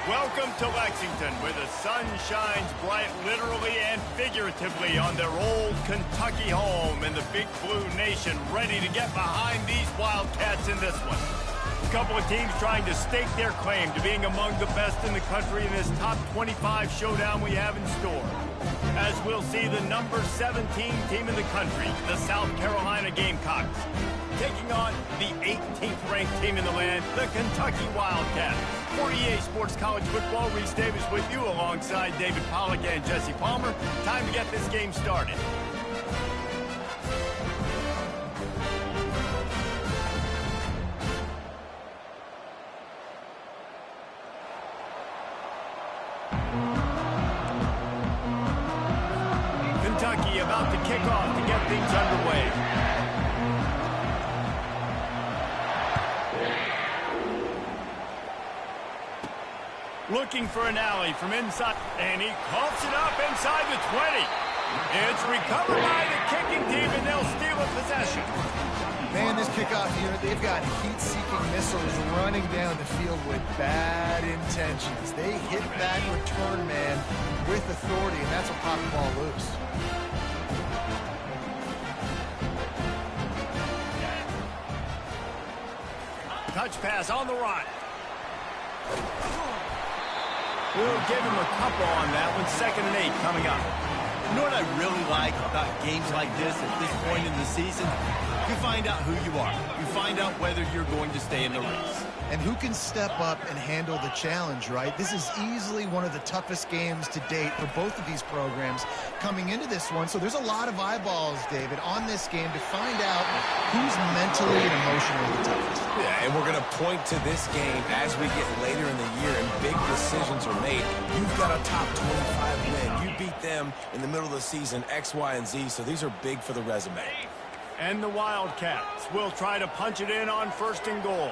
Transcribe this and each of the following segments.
Welcome to Lexington, where the sun shines bright literally and figuratively on their old Kentucky home, and the Big Blue Nation ready to get behind these Wildcats in this one. A couple of teams trying to stake their claim to being among the best in the country in this top 25 showdown we have in store. As we'll see the number 17 team in the country, the South Carolina Gamecocks, taking on the 18th ranked team in the land, the Kentucky Wildcats. For EA Sports College Football, Reese Davis with you alongside David Pollack and Jesse Palmer. Time to get this game started. Kentucky about to kick off to get things underway. Looking for an alley from inside, and he coughs it up inside the 20. It's recovered by the kicking team, and they'll steal a possession. Man, this kickoff unit, they've got heat-seeking missiles running down the field with bad intentions. They hit that return man with authority, and that's what popped the ball loose. Touch pass on the run. We'll give him a couple on that one. 2nd and 8 coming up. You know what I really like about games like this at this point in the season? You find out who you are. You find out whether you're going to stay in the race. And who can step up and handle the challenge, right? This is easily one of the toughest games to date for both of these programs coming into this one. So there's a lot of eyeballs, David, on this game to find out who's mentally and emotionally the toughest. Yeah, and we're going to point to this game as we get later in the year and big decisions are made. You've got a top 25 win. You beat them in the middle of the season, X, Y, and Z, so these are big for the resume. And the Wildcats will try to punch it in on 1st and goal.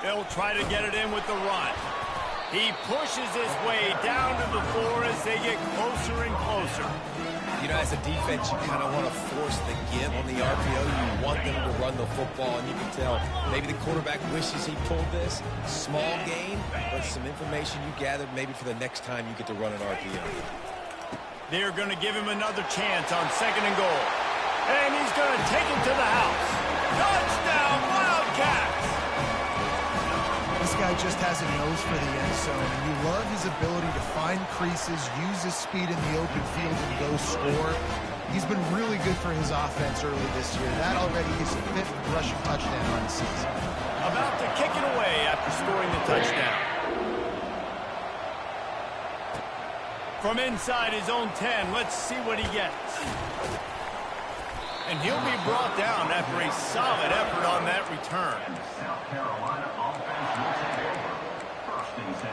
They'll try to get it in with the run. He pushes his way down to the floor as they get closer and closer. You know, as a defense, you kind of want to force the give on the RPO. You want them to run the football, and you can tell maybe the quarterback wishes he pulled this. Small gain, but some information you gathered maybe for the next time you get to run an RPO. They're going to give him another chance on 2nd and goal. And he's going to take it to the house. Touchdown, Wildcats! This guy just has a nose for the end zone, and you love his ability to find creases, use his speed in the open field, and go score. He's been really good for his offense early this year. That already is his 5th rushing touchdown on the season. About to kick it away after scoring the touchdown. From inside his own 10, let's see what he gets. And he'll be brought down after a solid effort on that return. South Carolina offense will take over. 1st and 10.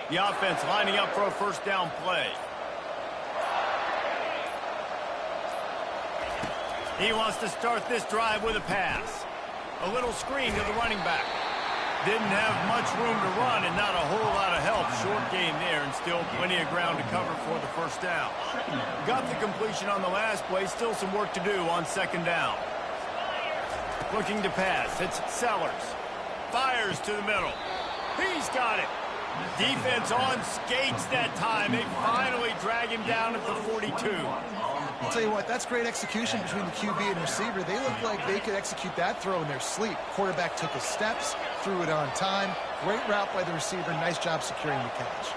The offense lining up for a 1st down play. He wants to start this drive with a pass. A little screen to the running back. Didn't have much room to run and not a whole lot of help. Short game there and still plenty of ground to cover for the 1st down. Got the completion on the last play. Still some work to do on 2nd down. Looking to pass. It's Sellers. Fires to the middle. He's got it. Defense on skates that time. They finally drag him down at the 42. I'll tell you what, that's great execution between the QB and receiver. They look like they could execute that throw in their sleep. Quarterback took his steps, threw it on time. Great route by the receiver. Nice job securing the catch.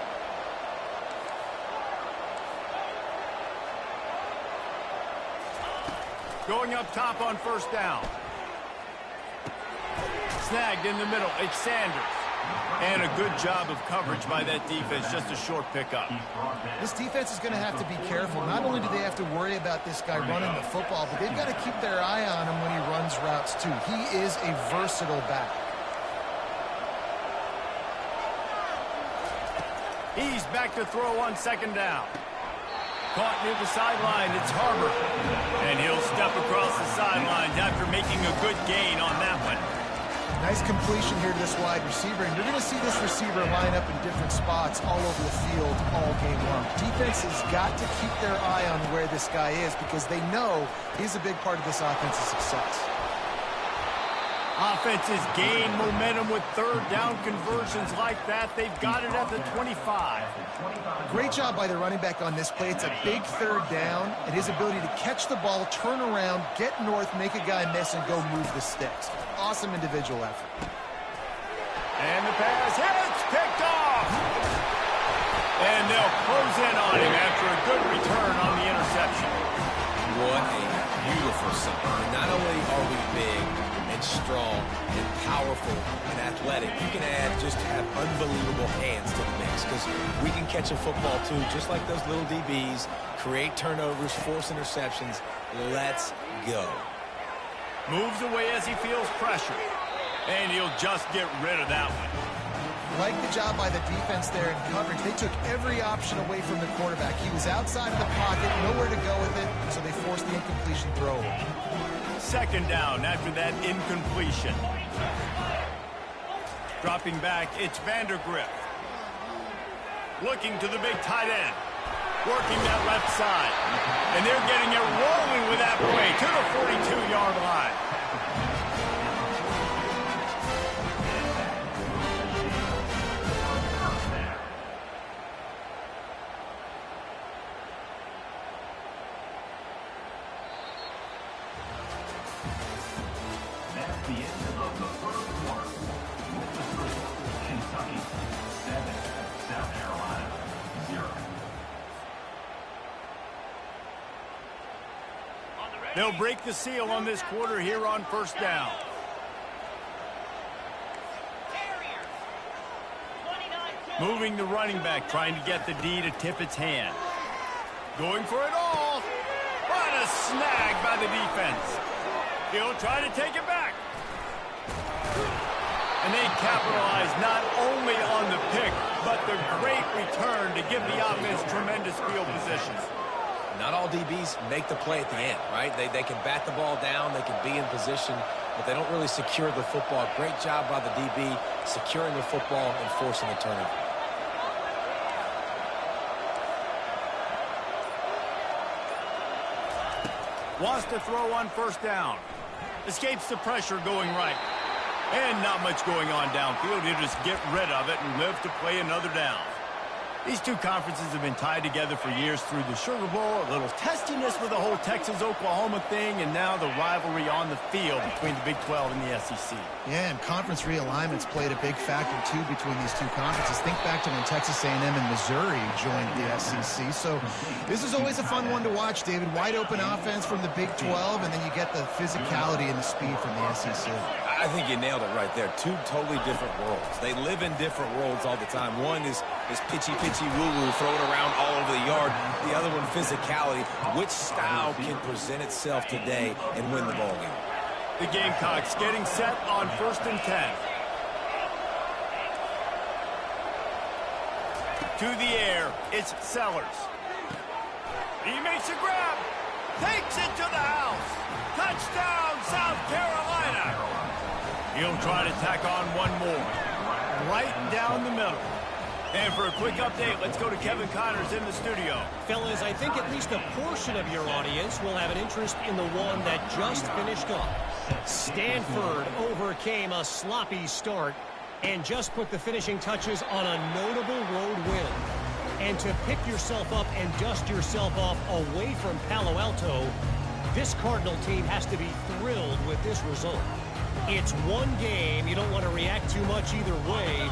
Going up top on 1st down. Snagged in the middle. It's Sanders. And a good job of coverage by that defense. Just a short pickup. This defense is going to have to be careful. Not only do they have to worry about this guy running the football, but they've got to keep their eye on him when he runs routes too. He is a versatile back. He's back to throw on 2nd down. Caught near the sideline. It's Harbor. And he'll step across the sidelines after making a good gain on that one. Nice completion here to this wide receiver, and you're going to see this receiver line up in different spots all over the field all game long. Defense has got to keep their eye on where this guy is because they know he's a big part of this offense's success. Offenses gain momentum with third down conversions like that. They've got it at the 25. Great job by the running back on this play. It's a big third down, and his ability to catch the ball, turn around, get north, make a guy miss, and go move the sticks. Awesome individual effort. And the pass hits, picked off. And they'll close in on him after a good return on the interception. What a beautiful sign. Not only are we big and strong and powerful and athletic, you can just have unbelievable hands to the mix because we can catch a football too, just like those little DBs, create turnovers, force interceptions. Let's go. Moves away as he feels pressure. And he'll just get rid of that one. Like the job by the defense there in coverage. They took every option away from the quarterback. He was outside of the pocket, nowhere to go with it, so they forced the incompletion throw. Second down after that incompletion. Dropping back, it's Vandergrift. Looking to the big tight end. Working that left side. And they're getting it rolling with that play to the 42-yard line. That's the end of the first quarter. Louisville, Kentucky, 7. South Carolina, 0. They'll break the seal on this quarter here on first down. Moving the running back, trying to get the D to tip its hand. Going for it all. What a snag by the defense. He'll try to take it back. And they capitalize not only on the pick, but the great return to give the offense tremendous field position. Not all DBs make the play at the end, right? They can bat the ball down, they can be in position, but they don't really secure the football. Great job by the DB securing the football and forcing the turnover. Wants to throw on first down. Escapes the pressure going right. And not much going on downfield. He'll just get rid of it and live to play another down. These two conferences have been tied together for years through the Sugar Bowl, a little testiness with the whole Texas-Oklahoma thing, and now the rivalry on the field between the Big 12 and the SEC. Yeah, and conference realignments played a big factor, too, between these two conferences. Think back to when Texas A&M and Missouri joined the SEC. So this is always a fun one to watch, David. Wide open offense from the Big 12, and then you get the physicality and the speed from the SEC. I think you nailed it right there. Two totally different worlds. They live in different worlds all the time. One is pitchy woo-woo, throw it around all over the yard. The other one, physicality. Which style can present itself today and win the ballgame? The Gamecocks getting set on 1st and 10. To the air, it's Sellers. He makes a grab. Takes it to the house. Touchdown, South Carolina. He'll try to tack on one more. Right down the middle. And for a quick update, let's go to Kevin Connors in the studio. Fellas, I think at least a portion of your audience will have an interest in the one that just finished up. Stanford overcame a sloppy start and just put the finishing touches on a notable road win. And to pick yourself up and dust yourself off away from Palo Alto, this Cardinal team has to be thrilled with this result. It's one game. You don't want to react too much either way.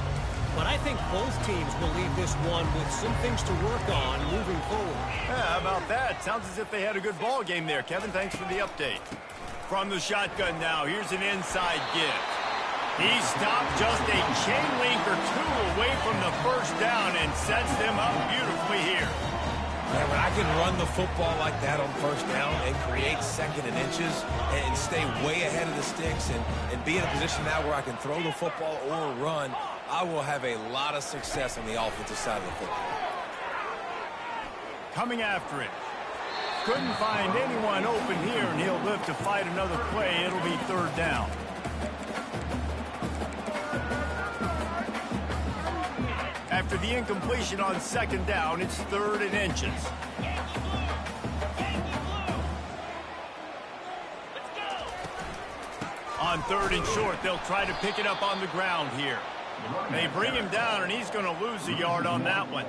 But I think both teams will leave this one with some things to work on moving forward. Yeah, how about that? Sounds as if they had a good ball game there. Kevin, thanks for the update. From the shotgun now, here's an inside give. He stopped just a chain link or two away from the first down and sets them up beautifully here. Man, when I can run the football like that on first down and create second and inches and stay way ahead of the sticks and be in a position now where I can throw the football or run, I will have a lot of success on the offensive side of the football. Coming after it. Couldn't find anyone open here, and he'll live to fight another play. It'll be third down. after the incompletion on second down, it's 3rd and inches. On 3rd and short, they'll try to pick it up on the ground here. They bring him down, and he's going to lose a yard on that one.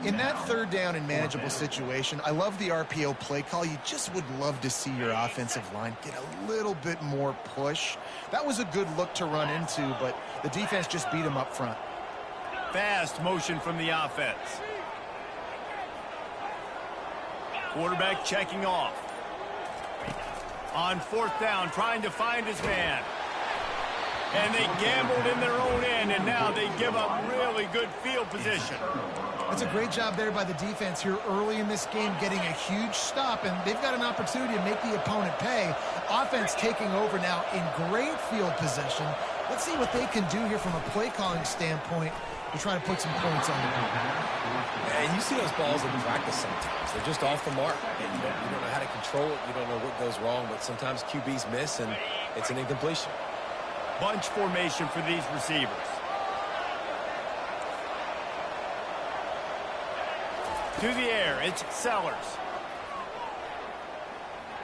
In that 3rd down and manageable situation, I love the RPO play call. You just would love to see your offensive line get a little bit more push. That was a good look to run into, but the defense just beat him up front. Fast motion from the offense. Quarterback checking off. On 4th down, trying to find his man. And they gambled in their own end, and now they give up really good field position. That's a great job there by the defense here early in this game, getting a huge stop, and they've got an opportunity to make the opponent pay. Offense taking over now in great field position. Let's see what they can do here from a play calling standpoint to try to put some points on the board. And you see those balls in practice sometimes. They're just off the mark. And you don't know how to control it. You don't know what goes wrong, but sometimes QBs miss, and it's an incompletion. Bunch formation for these receivers. To the air, it's Sellers.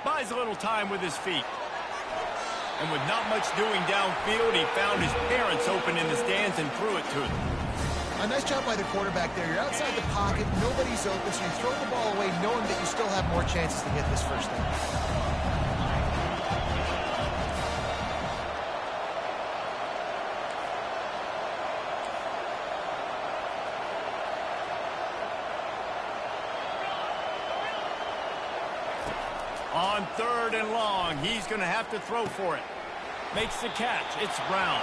Buys a little time with his feet. And with not much doing downfield, he found his parents open in the stands and threw it to them. A nice job by the quarterback there. You're outside the pocket, nobody's open, so you throw the ball away knowing that you still have more chances to get this first down. On 3rd and long, he's going to have to throw for it. Makes the catch. It's Brown.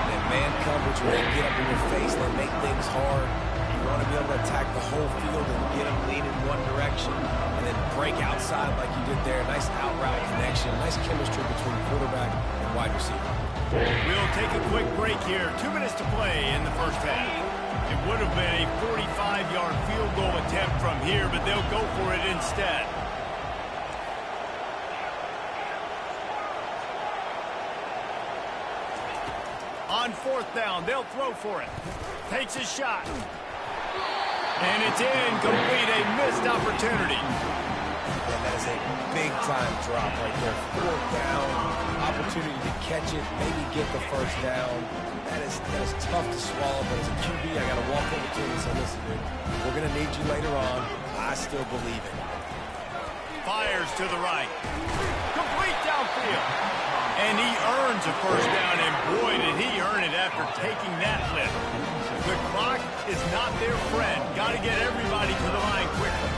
That man coverage, when they get up in your face, they make things hard. You want to be able to attack the whole field and get them lean in one direction and then break outside like you did there. Nice out route connection. Nice chemistry between quarterback and wide receiver. We'll take a quick break here. 2 minutes to play in the first half. It would have been a 45-yard field goal attempt from here, but they'll go for it instead. On 4th down, they'll throw for it. Takes a shot. And it's incomplete, a missed opportunity. And that is a big-time drop right there. 4th down, opportunity to catch it, maybe get the first down. That is tough to swallow, but as a QB, I got to walk over to him and say, listen, dude, we're going to need you later on. I still believe it. Fires to the right. Complete downfield. And he earns a first down, and boy, did he earn it after taking that lift. The clock is not their friend. Got to get everybody to the line quickly.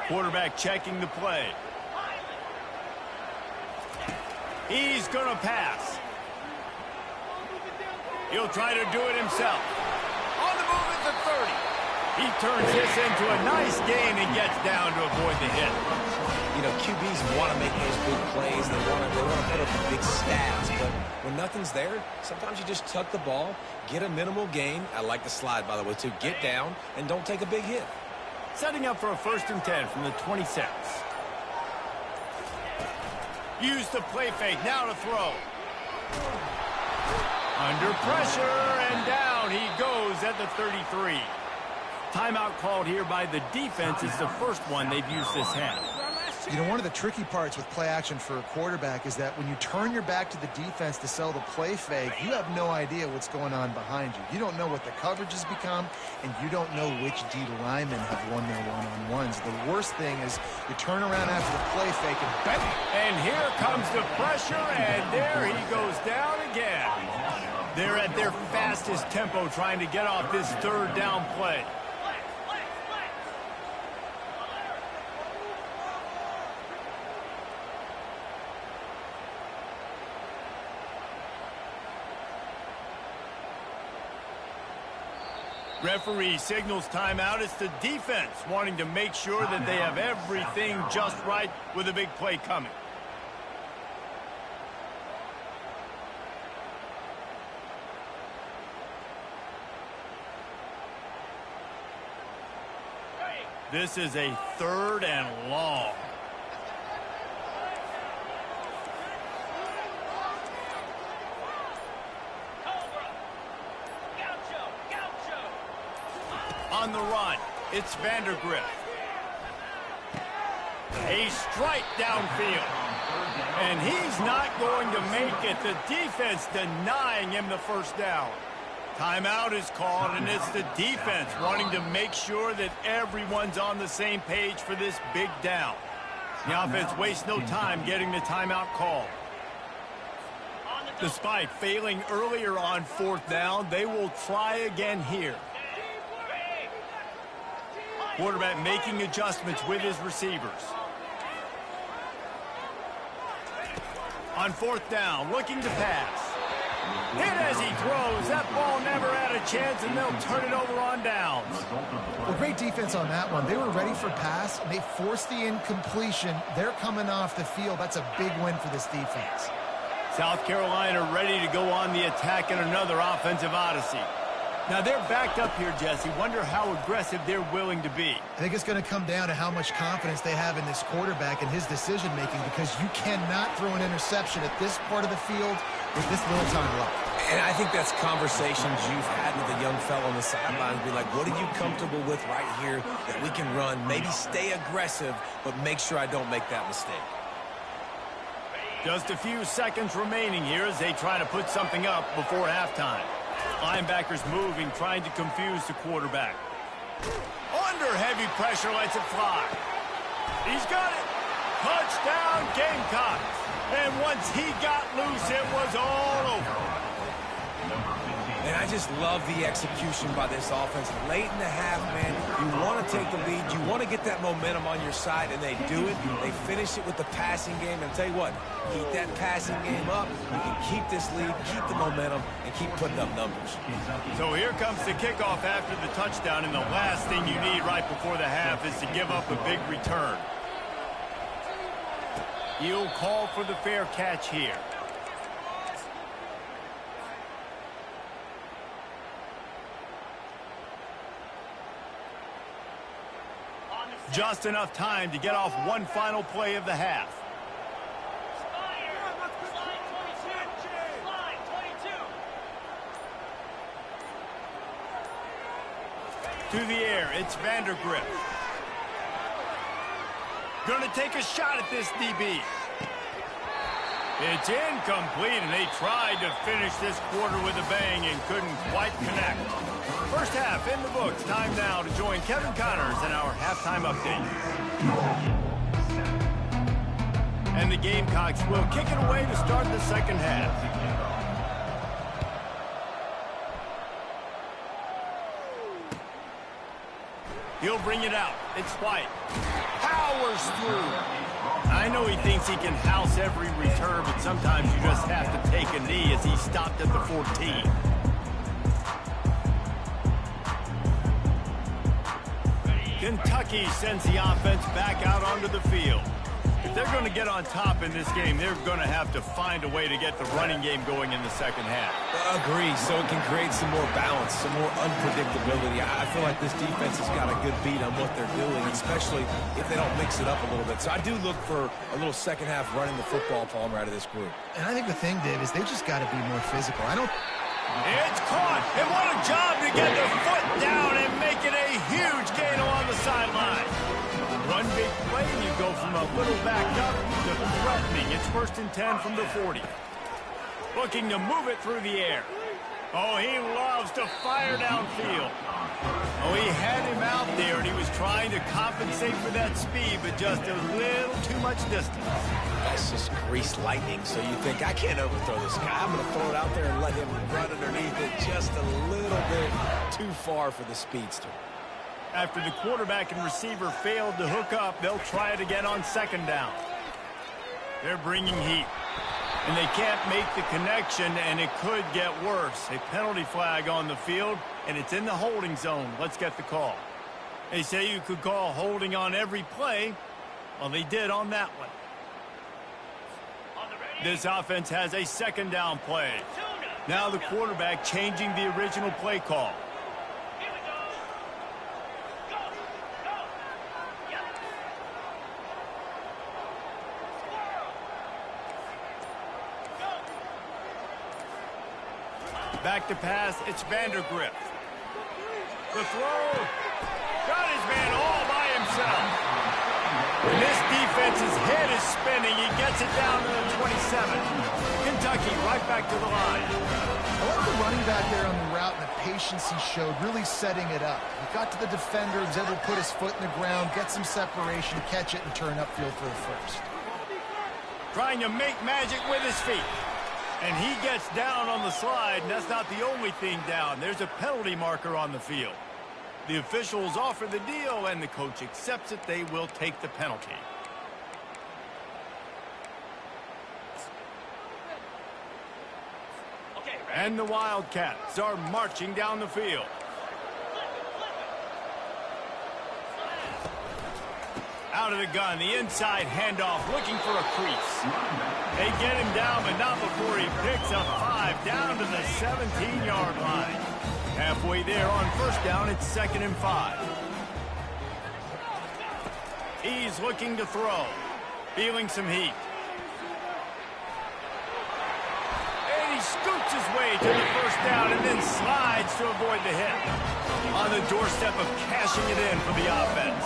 Quarterback checking the play. He's going to pass. He'll try to do it himself. On the move at the 30. He turns this into a nice gain and gets down to avoid the hit. You know, QBs want to make those big plays. They want to put up the big stats. But when nothing's there, sometimes you just tuck the ball, get a minimal gain. I like the slide, by the way, too. Get down and don't take a big hit. Setting up for a 1st and 10 from the 26. Use the play fake. Now to throw. Under pressure, and down he goes at the 33. Timeout called here by the defense. Is the first one they've used this half. You know, one of the tricky parts with play action for a quarterback is that when you turn your back to the defense to sell the play fake, you have no idea what's going on behind you. You don't know what the coverage has become, and you don't know which D linemen have won their one-on-ones. The worst thing is you turn around after the play fake and bang! And here comes the pressure, and there he goes down again. They're at their fastest tempo trying to get off this 3rd down play. Referee signals timeout. It's the defense wanting to make sure that they have everything just right with a big play coming. This is a 3rd and long. On the run, it's Vandergriff. A strike downfield. And he's not going to make it. The defense denying him the first down. Timeout is called, and it's the defense wanting to make sure that everyone's on the same page for this big down. The offense wastes no time getting the timeout called. Despite failing earlier on 4th down, they will try again here. Quarterback making adjustments with his receivers. On 4th down, looking to pass. Hit as he throws. That ball never had a chance, and they'll turn it over on downs. Well, great defense on that one. They were ready for pass, and they forced the incompletion. They're coming off the field. That's a big win for this defense. South Carolina ready to go on the attack in another offensive odyssey. Now, they're backed up here, Jesse. Wonder how aggressive they're willing to be. I think it's going to come down to how much confidence they have in this quarterback and his decision-making, because you cannot throw an interception at this part of the field with this little time left. And I think that's conversations you've had with a young fellow on the sidelines. Be like, what are you comfortable with right here that we can run? Maybe stay aggressive, but make sure I don't make that mistake. Just a few seconds remaining here as they try to put something up before halftime. Linebackers moving, trying to confuse the quarterback. Under heavy pressure, lets it fly. He's got it. Touchdown, Gamecocks. And once he got loose, it was all over. And I just love the execution by this offense. Late in the half, man, you want to take the lead. You want to get that momentum on your side, and they do it. They finish it with the passing game. And I'll tell you what, keep that passing game up. You can keep this lead, keep the momentum, and keep putting up numbers. So here comes the kickoff after the touchdown, and the last thing you need right before the half is to give up a big return. You'll call for the fair catch here. Just enough time to get off one final play of the half. To the air, it's Vandergriff. Gonna take a shot at this DB. It's incomplete, and they tried to finish this quarter with a bang and couldn't quite connect. First half in the books. Time now to join Kevin Connors in our halftime update. And the Gamecocks will kick it away to start the second half. He'll bring it out. It's White. Powers through. I know he thinks he can house every return, but sometimes you just have to take a knee as he stopped at the 14. Kentucky sends the offense back out onto the field. If they're going to get on top in this game, they're going to have to find a way to get the running game going in the second half. Agree, so it can create some more balance, some more unpredictability. I feel like this defense has got a good beat on what they're doing, especially if they don't mix it up a little bit. So I do look for a little second half running the football, Palmer, out of this group. And I think the thing, Dave, is they just got to be more physical. It's caught, and what a job to get their foot down and make it a huge gain along the sideline. One big play, and you go from a little backed up to threatening. It's 1st and 10 from the 40. Looking to move it through the air. Oh, he loves to fire downfield. Oh, he had him out there, and he was trying to compensate for that speed, but just a little too much distance. That's just greased lightning, so you think, I can't overthrow this guy. I'm going to throw it out there and let him run underneath it just a little bit too far for the speedster. After the quarterback and receiver failed to hook up, they'll try it again on second down. They're bringing heat. And they can't make the connection, and it could get worse. A penalty flag on the field, and it's in the holding zone. Let's get the call. They say you could call holding on every play. Well, they did on that one. This offense has a second down play. Now the quarterback changing the original play call. Back to pass, it's Vandergriff. The throw. Got his man all by himself. When this defense's head is spinning, he gets it down to the 27. Kentucky right back to the line. I like the running back there on the route and the patience he showed, really setting it up. He got to the defender, was able to put his foot in the ground, get some separation, catch it, and turn upfield for the first. Trying to make magic with his feet. And he gets down on the slide, and that's not the only thing down. There's a penalty marker on the field. The officials offer the deal, and the coach accepts it. They will take the penalty. And the Wildcats are marching down the field. Out of the gun, the inside handoff, looking for a crease. They get him down, but not before he picks up 5 down to the 17-yard line. Halfway there on first down, it's 2nd and 5. He's looking to throw, feeling some heat. And he scoots his way to the first down and then slides to avoid the hit. On the doorstep of cashing it in for the offense.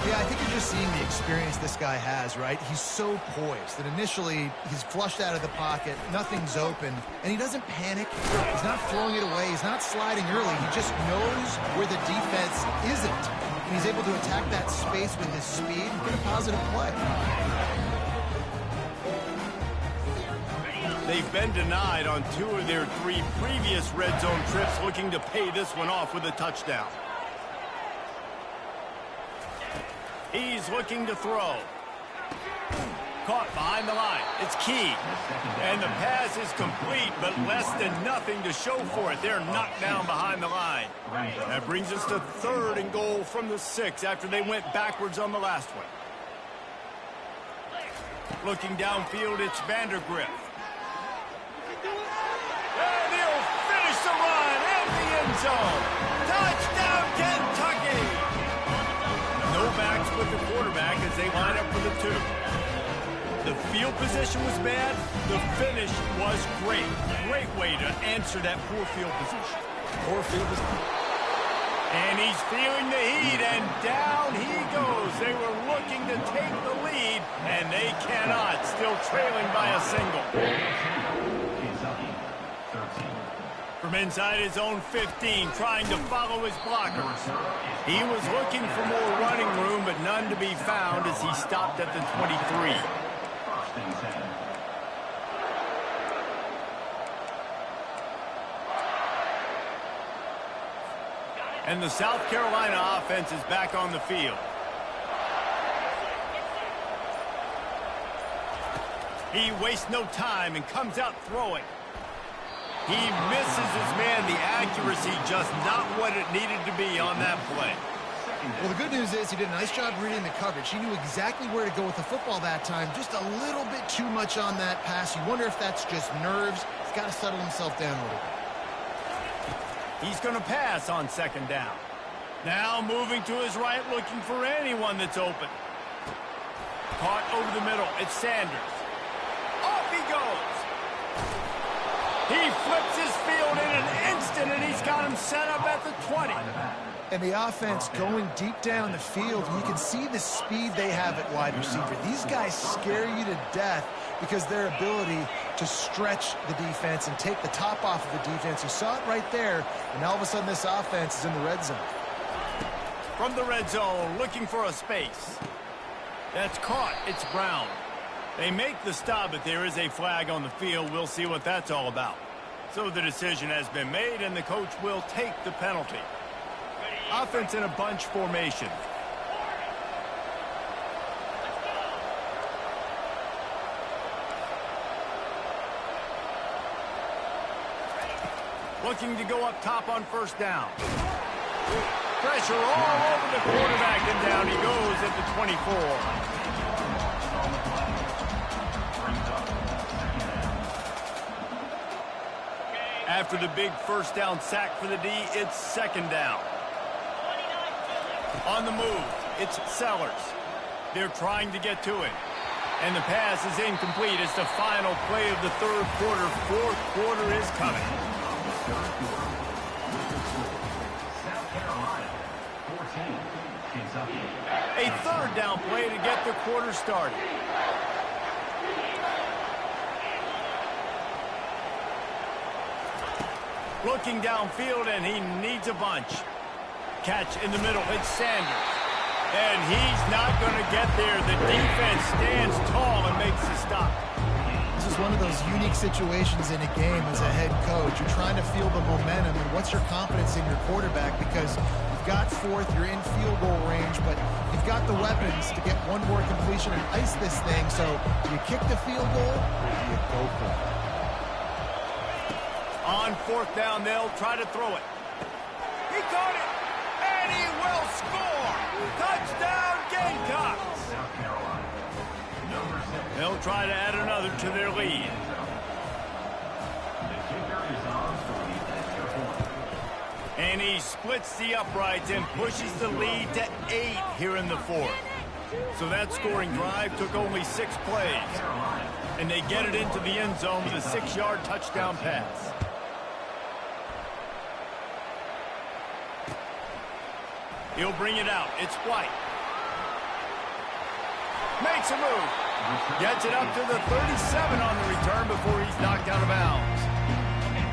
Yeah, I think you're just seeing the experience this guy has, right? He's so poised that initially he's flushed out of the pocket, nothing's open, and he doesn't panic. He's not throwing it away. He's not sliding early. He just knows where the defense isn't. And he's able to attack that space with his speed and get a positive play. They've been denied on 2 of their 3 previous red zone trips, looking to pay this one off with a touchdown. He's looking to throw. Caught behind the line. It's Key. And the pass is complete, but less than nothing to show for it. They're knocked down behind the line. That brings us to 3rd and goal from the 6 after they went backwards on the last one. Looking downfield, it's Vandergriff. And he'll finish the run in the end zone. Touchdown, Kentucky! No backs with the quarterback as they line up for the 2. The field position was bad. The finish was great. Great way to answer that poor field position. Poor field position. And he's feeling the heat, and down he goes. They were looking to take the lead, and they cannot. Still trailing by a single. From inside his own 15, trying to follow his blockers. He was looking for more running room, but none to be found as he stopped at the 23. And the South Carolina offense is back on the field. He wastes no time and comes out throwing. He misses his man. The accuracy just not what it needed to be on that play. Well, the good news is he did a nice job reading the coverage. He knew exactly where to go with the football that time. Just a little bit too much on that pass. You wonder if that's just nerves. He's got to settle himself down a little bit. He's going to pass on 2nd down. Now moving to his right, looking for anyone that's open. Caught over the middle. It's Sanders. Off he goes. He flips his field in an instant, and he's got him set up at the 20. And the offense going deep down the field, and you can see the speed they have at wide receiver. These guys scare you to death because their ability to stretch the defense and take the top off of the defense. You saw it right there, and all of a sudden this offense is in the red zone. From the red zone, looking for a space. That's caught. It's Brown. They make the stop, but there is a flag on the field. We'll see what that's all about. So the decision has been made, and the coach will take the penalty. Offense in a bunch formation. Looking to go up top on 1st down. Pressure all over the quarterback, and down he goes at the 24. After the big 1st down sack for the D, it's 2nd down. On the move, it's Sellers. They're trying to get to him. And the pass is incomplete. It's the final play of the 3rd quarter. 4th quarter is coming. 10, Kentucky. A third down play to get the quarter started. Looking downfield, and he needs a bunch. Catch in the middle, it's Sanders. And he's not going to get there. The defense stands tall and makes the stop. This is one of those unique situations in a game as a head coach. You're trying to feel the momentum, and what's your confidence in your quarterback? Because you've got fourth, you're in field goal range, but you've got the weapons to get one more completion and ice this thing. So do you kick the field goal, or do you go for it? On fourth down, they'll try to throw it. He caught it, and he will score. Touchdown, Gamecocks. South Carolina. Number 7. They'll try to add another to their lead. The kicker is on for the extra point. And he splits the uprights and pushes the lead to 8 here in the fourth. So that scoring drive took only 6 plays. And they get it into the end zone with a 6-yard touchdown pass. He'll bring it out. It's White. Makes a move. Gets it up to the 37 on the return before he's knocked out of bounds.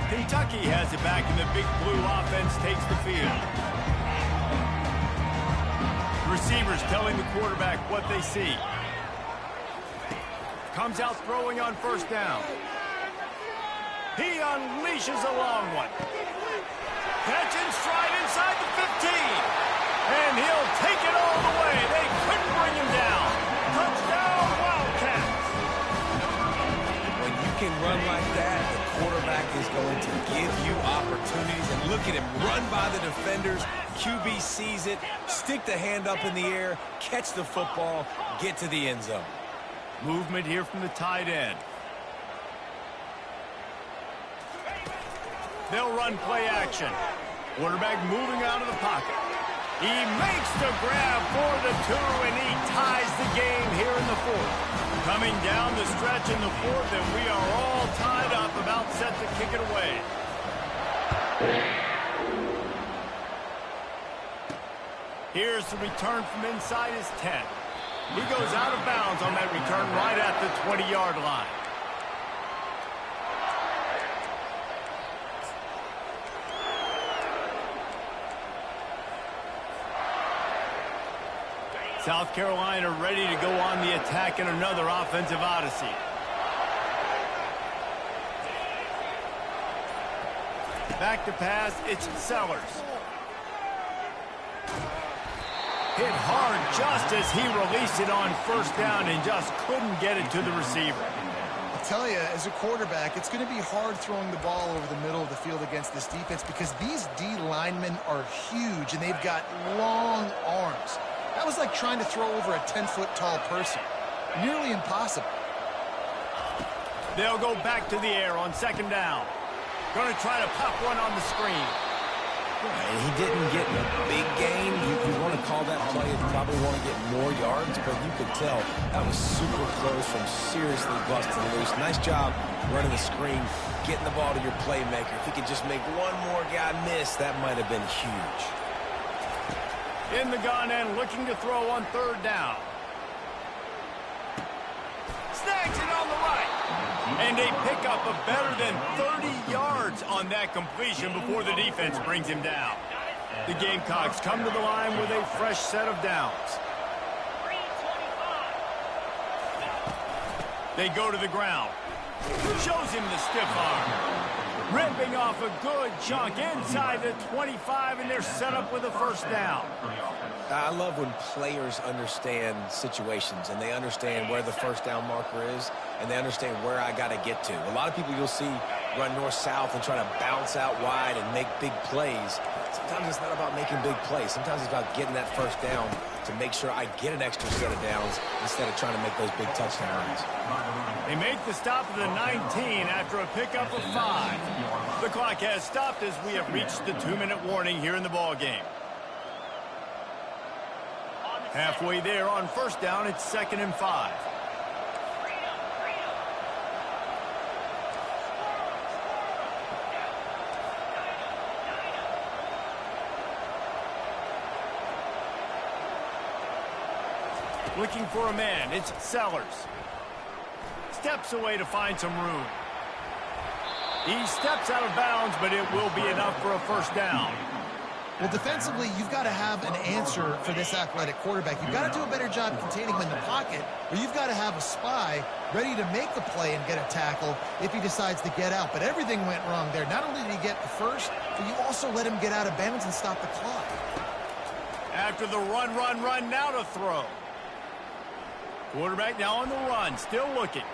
Kentucky has it back, and the Big Blue offense takes the field. Receivers telling the quarterback what they see. Comes out throwing on first down. He unleashes a long one. Catch and stride inside the 15. And he'll take it all the way. They couldn't bring him down. Touchdown, Wildcats. When you can run like that, the quarterback is going to give you opportunities. And look at him run by the defenders. QB sees it, stick the hand up in the air, catch the football, get to the end zone. Movement here from the tight end. They'll run play action. Quarterback moving out of the pocket. He makes the grab for the 2, and he ties the game here in the fourth. Coming down the stretch in the fourth, and we are all tied up, about set to kick it away. Here's the return from inside his 10. He goes out of bounds on that return right at the 20-yard line. South Carolina ready to go on the attack in another offensive odyssey. Back to pass, it's Sellers. Hit hard just as he released it on first down and just couldn't get it to the receiver. I'll tell you, as a quarterback, it's going to be hard throwing the ball over the middle of the field against this defense because these D linemen are huge and they've got long arms. That was like trying to throw over a 10-foot tall person. Nearly impossible. They'll go back to the air on second down. Going to try to pop one on the screen. And he didn't get a big gain. You want to call that play and probably want to get more yards, but you could tell that was super close from seriously busting loose. Nice job running the screen, getting the ball to your playmaker. If he could just make one more guy miss, that might have been huge. In the gun and looking to throw on third down. Snags it on the right. And they pick up a better than 30 yards on that completion before the defense brings him down. The Gamecocks come to the line with a fresh set of downs. They go to the ground. Shows him the stiff arm. Ripping off a good chunk inside the 25, and they're set up with a first down. I love when players understand situations and they understand where the first down marker is and they understand where I got to get to. A lot of people you'll see run north-south and try to bounce out wide and make big plays. Sometimes it's not about making big plays. Sometimes it's about getting that first down to make sure I get an extra set of downs instead of trying to make those big touchdown runs. They make the stop of the 19 after a pickup of 5. The clock has stopped as we have reached the 2-minute warning here in the ball game. Halfway there on first down, it's 2nd and 5. Looking for a man. It's Sellers. Steps away to find some room. He steps out of bounds, but it will be enough for a first down. Well, defensively, you've got to have an answer for this athletic quarterback. You've got to do a better job containing him in the pocket, or you've got to have a spy ready to make the play and get a tackle if he decides to get out. But everything went wrong there. Not only did he get the first, but you also let him get out of bounds and stop the clock. After the run, now to throw. Quarterback now on the run, still looking.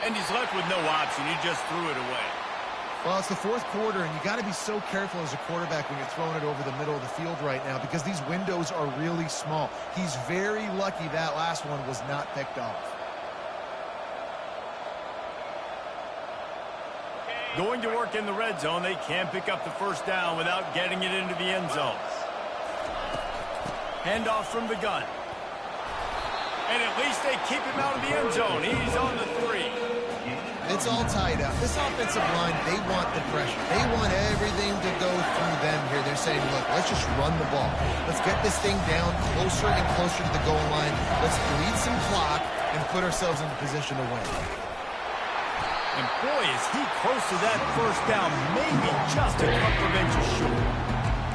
And he's left with no option. He just threw it away. Well, it's the fourth quarter, and you got to be so careful as a quarterback when you're throwing it over the middle of the field right now because these windows are really small. He's very lucky that last one was not picked off. Going to work in the red zone. They can't pick up the first down without getting it into the end zone. Handoff from the gun. And at least they keep him out of the end zone. He's on the 3. It's all tied up. This offensive line, they want the pressure. They want everything to go through them here. They're saying, look, let's just run the ball. Let's get this thing down closer and closer to the goal line. Let's bleed some clock and put ourselves in the position to win. And boy, is he close to that first down. Maybe just a couple of inches short.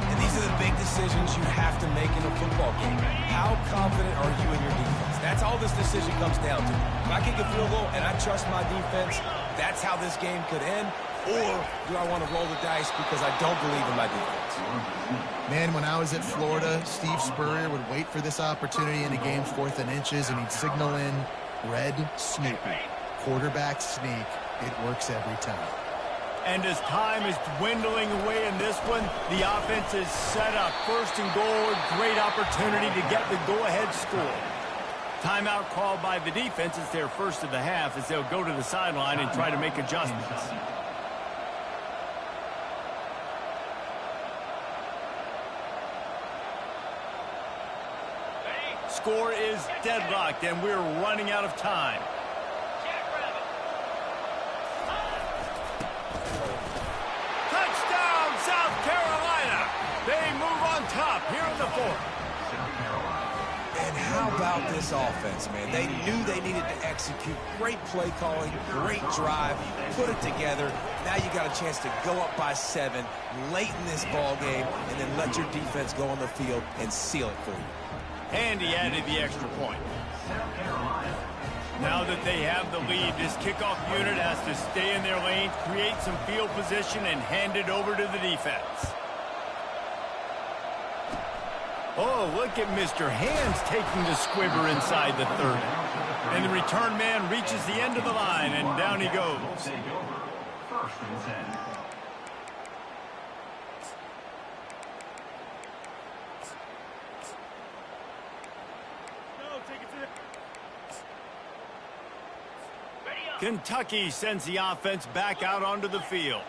And these are the big decisions you have to make in a football game. How confident are you in your defense? That's all this decision comes down to. If I kick a field goal and I trust my defense, that's how this game could end. Or do I want to roll the dice because I don't believe in my defense? Man, when I was at Florida, Steve Spurrier would wait for this opportunity in a game 4th and inches, and he'd signal in red Snoopy. Quarterback sneak. It works every time. And as time is dwindling away in this one, the offense is set up. First and goal, great opportunity to get the go-ahead score. Timeout called by the defense. It's their first of the half as they'll go to the sideline and try to make adjustments. Score is deadlocked, and we're running out of time. Touchdown, South Carolina! They move on top here in the 4th. And how about this offense, man? They knew they needed to execute. Great play calling, great drive, put it together. Now you got a chance to go up by 7 late in this ball game and then let your defense go on the field and seal it for you. And he added the extra point. Now that they have the lead, this kickoff unit has to stay in their lane, create some field position, and hand it over to the defense. Oh, look at Mr. Hands taking the squibber inside the 30. And the return man reaches the end of the line, and down he goes. First and 10. Kentucky sends the offense back out onto the field.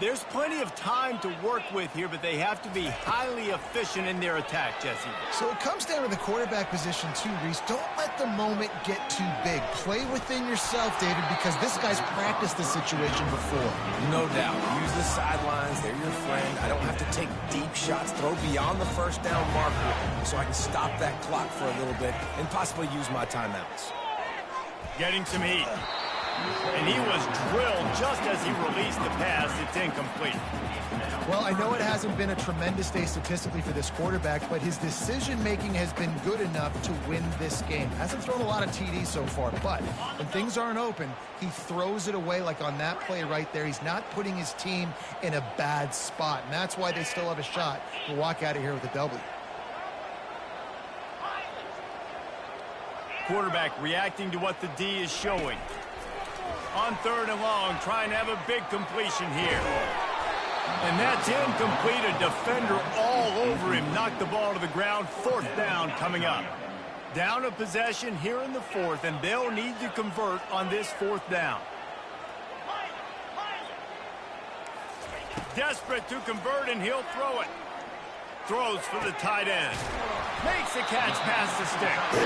There's plenty of time to work with here, but they have to be highly efficient in their attack, Jesse. So it comes down to the quarterback position too, Reese. Don't let the moment get too big. Play within yourself, David, because this guy's practiced the situation before. No doubt. Use the sidelines. They're your friend. I don't have to take deep shots, throw beyond the first down marker so I can stop that clock for a little bit and possibly use my timeouts. Getting some heat. And he was drilled just as he released the pass. It's incomplete. Well, I know it hasn't been a tremendous day statistically for this quarterback, but his decision-making has been good enough to win this game. Hasn't thrown a lot of TDs so far, but when things aren't open, he throws it away like on that play right there. He's not putting his team in a bad spot, and that's why they still have a shot to walk out of here with a W. Quarterback reacting to what the D is showing. On 3rd and long, trying to have a big completion here. And that's incomplete. A defender all over him. Knocked the ball to the ground. 4th down coming up. Down a possession here in the 4th, and they'll need to convert on this 4th down. Desperate to convert, and he'll throw it. Throws for the tight end. Makes the catch past the sticks.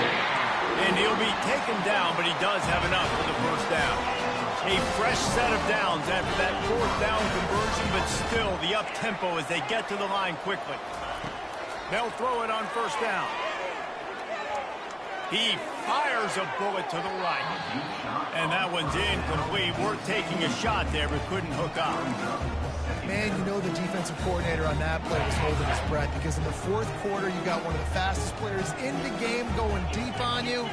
And he'll be taken down, but he does have enough for the first down. A fresh set of downs after that 4th down conversion, but still the up-tempo as they get to the line quickly. They'll throw it on first down. He fires a bullet to the right. And that one's incomplete. Worth taking a shot there, but couldn't hook up. Man, you know the defensive coordinator on that play was holding his breath, because in the fourth quarter, you got one of the fastest players in the game going deep on you.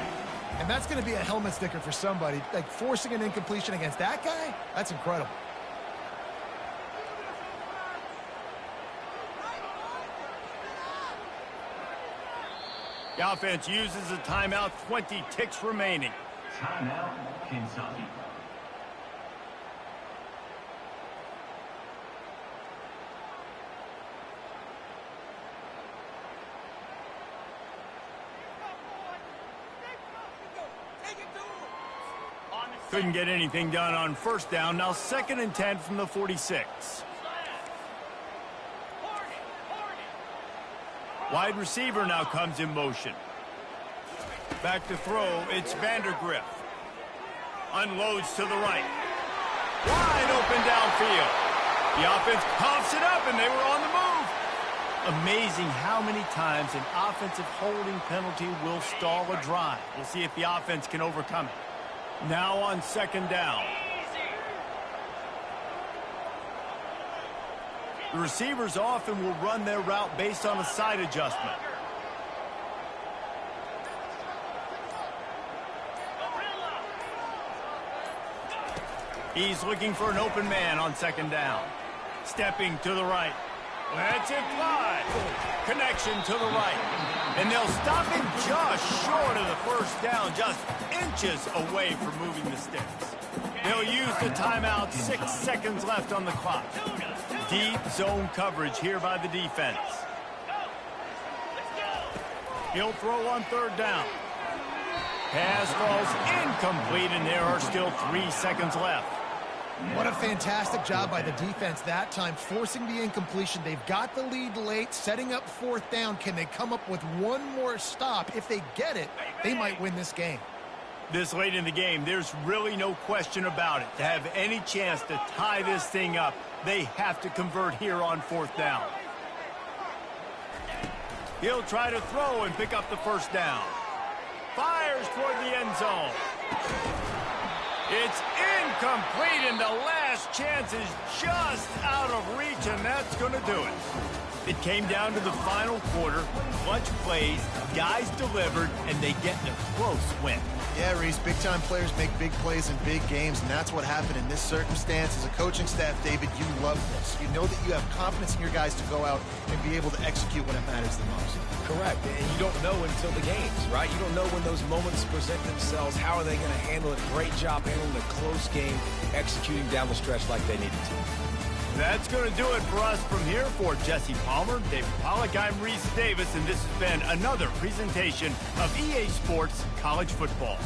And that's going to be a helmet sticker for somebody. Like, forcing an incompletion against that guy, that's incredible. The offense uses a timeout, 20 ticks remaining. Timeout, Kentucky. Couldn't get anything done on first down. Now 2nd and 10 from the 46. Wide receiver now comes in motion. Back to throw, it's Vandergriff. Unloads to the right. Wide open downfield. The offense coughs it up, and they were on the move. Amazing how many times an offensive holding penalty will stall a drive. We'll see if the offense can overcome it. Now on 2nd down. The receivers often will run their route based on a side adjustment. He's looking for an open man on 2nd down. Stepping to the right. Lets it fly. Connection to the right. And they'll stop him just short of the first down, just inches away from moving the sticks. They'll use the timeout, 6 seconds left on the clock. Deep zone coverage here by the defense. He'll throw on 3rd down. Pass falls incomplete, and there are still 3 seconds left. What a fantastic job by the defense that time, forcing the incompletion. They've got the lead late, setting up 4th down. Can they come up with one more stop? If they get it, they might win this game. This late in the game, there's really no question about it. To have any chance to tie this thing up, they have to convert here on 4th down. He'll try to throw and pick up the first down. Fires toward the end zone. It's incomplete, and the last chance is just out of reach, and that's going to do it. It came down to the final quarter. Clutch plays, guys delivered, and they get a close win. Yeah, Reese, big-time players make big plays in big games, and that's what happened in this circumstance. As a coaching staff, David, you love this. You know that you have confidence in your guys to go out and be able to execute when it matters the most. Correct, and you don't know until the games, right? You don't know when those moments present themselves. How are they going to handle it? Great job handling a close game, executing down the stretch like they needed to. That's going to do it for us from here. For Jesse Palmer, David Pollack, I'm Reese Davis, and this has been another presentation of EA Sports College Football.